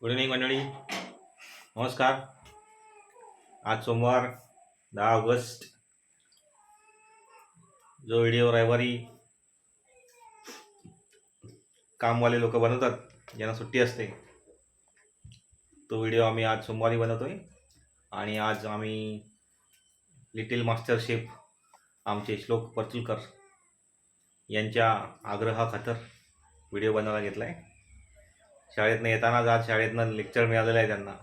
Good evening मंडळी. नमस्कार. आज सोमवार 10 ऑगस्ट. जो व्हिडिओ रविवारी कामवाले लोक बनवतात, ज्यांना सुट्टी असते, तो व्हिडिओ आम्ही आज सोमवारी बनवतोय. आणि आज आम्ही लिटिल मास्टर शेफ आमचे श्लोक परतुलकर यांच्या आग्रहाखातर व्हिडिओ बनवायला घेतला आहे. शाळेतनं येतानाच आज शाळेतनं लेक्चर मिळालेलं आहे त्यांना.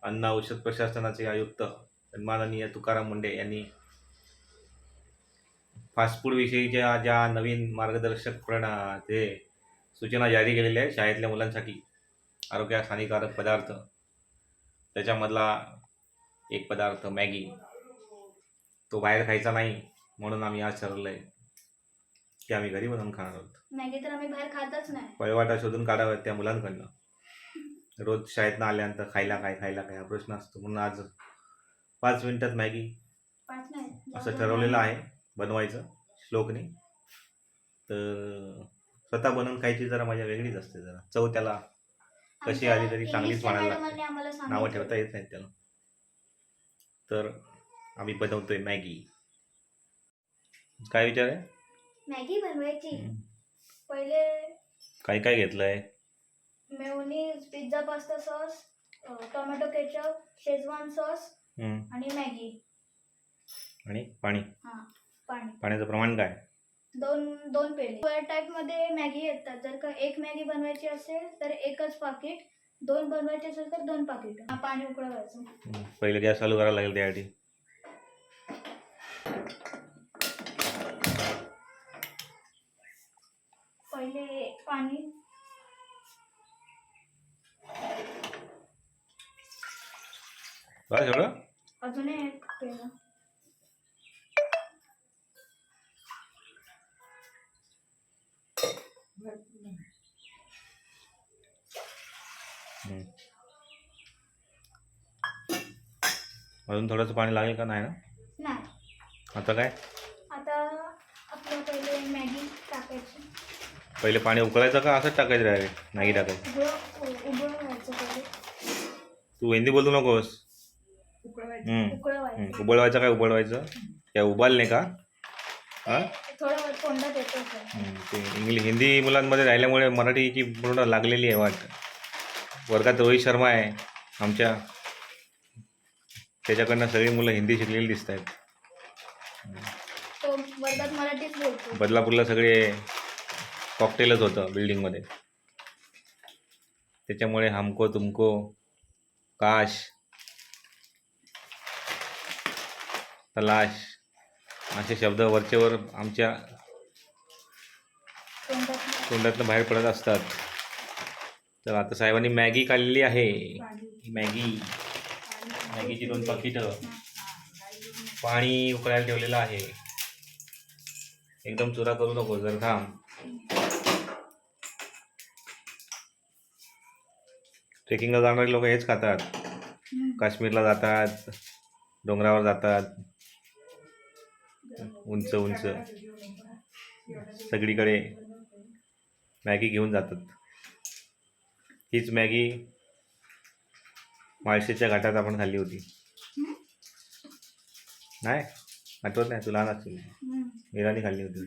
अन्न औषध प्रशासनाचे आयुक्त सन्माननीय तुकाराम मुंडे यांनी फास्ट फूड विषयीच्या ज्या नवीन मार्गदर्शक ते सूचना जारी केलेल्या आहेत शाळेतल्या मुलांसाठी, आरोग्यास हानिकारक पदार्थ, त्याच्यामधला एक पदार्थ मॅगी, तो बाहेर खायचा नाही. म्हणून आम्ही आज ठरवलं आहे की आम्ही घरी बनवून खाणार आहोत. मॅगी तर आम्ही बाहेर खातच नाही. पळवाटा शोधून काढाव्यात त्या मुलांकडनं. रोज शाळेतनं आल्यानंतर खायला काय हा प्रश्न असतो. म्हणून आज 5 मिनिटात मॅगी असं ठरवलेलं आहे बनवायचं श्लोकने. तर स्वतः बनवून खायची जरा मजा वेगळीच असते. जरा चव त्याला कशी आली तरी चांगलीच म्हणायला लागते. नावं ठेवता येत नाहीत त्याला. तर आम्ही बनवतोय मॅगी. काय विचार आहे? मॅगी बनवायची. पहिले काय काय घेतलंय? Mayonnaise, pizza pasta sauce, tomato ketchup, Schezwan sauce आणि मॅगी आणि पाणी. पाणी. पाण्याचं प्रमाण काय? दोन पेले. स्क्वेअर टाईप मध्ये मॅगी येतात. जर का एक मॅगी बनवायची असेल तर एकच पाकिट, 2 बनवायचे असेल तर 2 पाकिट. पाणी उकळवायचं. पहिले गॅस चालू करायला लागेल त्यासाठी. पहिले पाणी सगळं अजून एक पेलं. अजून थोडंसं पाणी लागेल का? नाही ना. नाही. आता काय? आता आपलं पहिले मॅगी टाकायची. पहिले पाणी उकळायचं का असंच टाकायचं डायरेक्ट मॅगी टाकायची? उबळवायचं पहिले. तू हिंदी बोलू नकोस. उबळवायचं काय? उबळवायचं काय? उबालणे का? थोडं तोंडात येतं. ते हिंदी मुलांमध्ये राहिल्यामुळे मराठीची पूर्ण लागलेली आहे वाट. वर्गात रोहित शर्मा आहे आमच्या, त्याच्याकडनं सगळी मुलं हिंदी शिकलेली दिसत आहेत. तो वर्गात मराठीच बोलतो. बदलापूरला सगळे कॉकटेलच होतं बिल्डिंगमध्ये. त्याच्यामुळे हमको तुमको, काश, तलाश असे शब्द वरचेवर आमच्या तोंडातनं बाहेर पडत असतात. तर आता साहेबांनी मॅगी काढलेली आहे. मॅगीची 2 पाकिटं, पाणी उकळायला ठेवलेलं आहे. एकदम चुरा करू नको, जर थांब. ट्रेकिंगला जाणारे लोक हेच खातात. काश्मीरला जातात, डोंगरावर जातात, उंच उंच सगळीकडे मॅगी घेऊन जातात. हीच मॅगी माळशेच्या घाटात आपण खाल्ली होती. नाही आठवत नाही? तू लहान असतील. मीराने खाल्ली होती.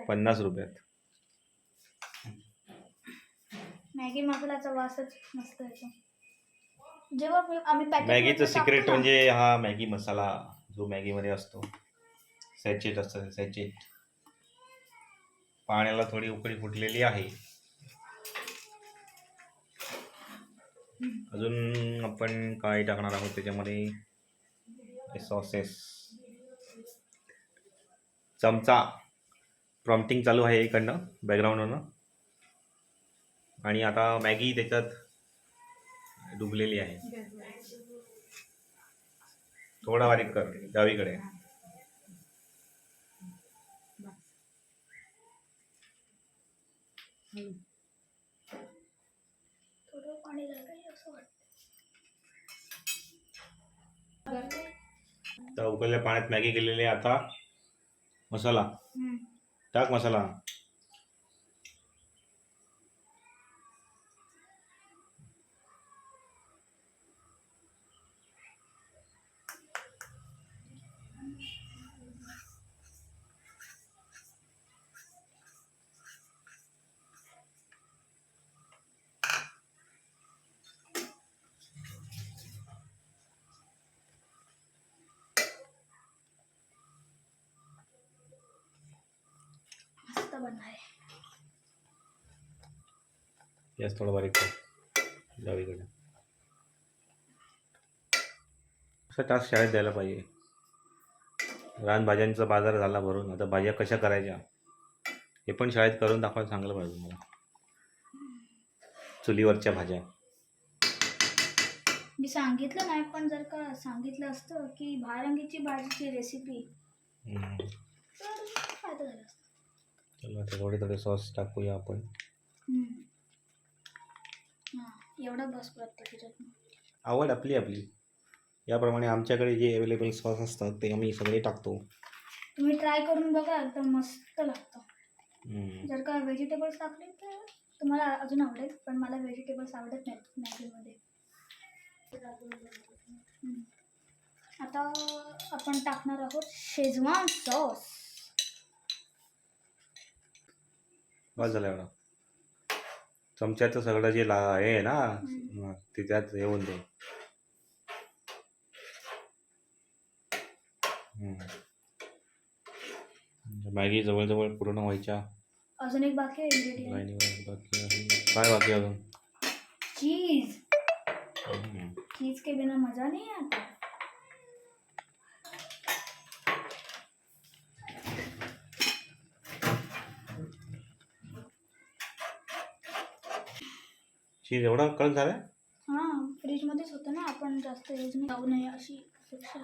50 रुपयात. मॅगी मसाल्याचा वासच मस्त येतो. जेव्हा आम्ही मॅगीचं सिक्रेट म्हणजे हा मॅगी मसाला जो मॅगीमध्ये असतो. सॅचेट असतं. सॅचेट. पाण्याला थोडी उकळी फुटलेली आहे. अजून आपण काय टाकणार आहोत त्याच्यामध्ये? सॉसेस. चमचा. प्रॉम्प्टिंग चालू आहे इकडनं बॅकग्राऊंडवरनं. आणि आता मॅगी त्याच्यात डुबलेली आहे. थोडा बारीक कर डावीकडे. थोडं पाणी लागेल असं वाटतं. तर उकळलेल्या पाण्यात मॅगी केलेली. आता मसाला टाक. मसाला बनणार आहे. गॅस थोडा बारीक कर डावीकडे. असा टास्क शाळेत द्यायला पाहिजे. रानभाज्यांचा बाजार झाला भरून, आता भाज्या कशा करायच्या हे पण शाळेत करून दाखवायला चांगलं पाहिजे मला. चुलीवरच्या भाज्या. मी सांगितलं नाही, पण जर का सांगितलं असतं की भारंगीची भाजीची रेसिपी तर फायदा झाला असता. चला आता थोडे थोडे सॉस टाकूया आपण. हां, एवढं बस प्रत्येक. आवड आपली आपली. याप्रमाणे आमच्याकडे जे अवेलेबल सॉस असतात ते आम्ही सगळे टाकतो. तुम्ही ट्राय करून बघा, एकदम मस्त लागतं. जर का व्हेजिटेबल्स टाकले तर तुम्हाला अजून आवडेल, पण मला व्हेजिटेबल्स आवडत नाहीत मॅगीमध्ये. आता आपण टाकणार आहोत शेजवान सॉस. बस झालं एवढं. चमच्याचं सगळं जे हे आहे ना ते त्यात येऊन दे. मॅगी जवळजवळ पूर्ण व्हायच्या. अजून एक बाकी आहे इंग्रेडियंट. बाकी आहे. काय बाकी अजून? चीज. चीज के बिना मजा नहीं आता. चीज एवढा कडक झाला? हां, फ्रीजमध्येच होतं ना, आपण जास्त यूज नाही जाऊ नये अशी अपेक्षा.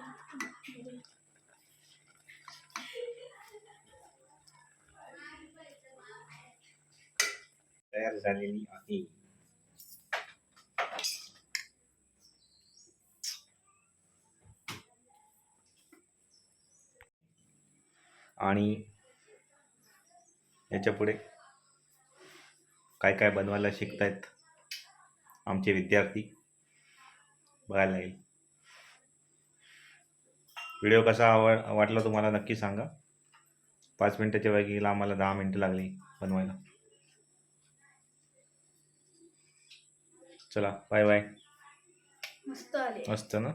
तयार झालेली आहे. आणि याच्या पुढे काय काय बनवायला शिकतायत आमचे विद्यार्थी बघायला लागेल. व्हिडिओ कसा वाटला तुम्हाला नक्की सांगा. 5 मिनिटाच्या वेगळीला आम्हाला 10 मिनिटं लागली बनवायला. चला बाय बाय. मस्त आले. मस्त ना.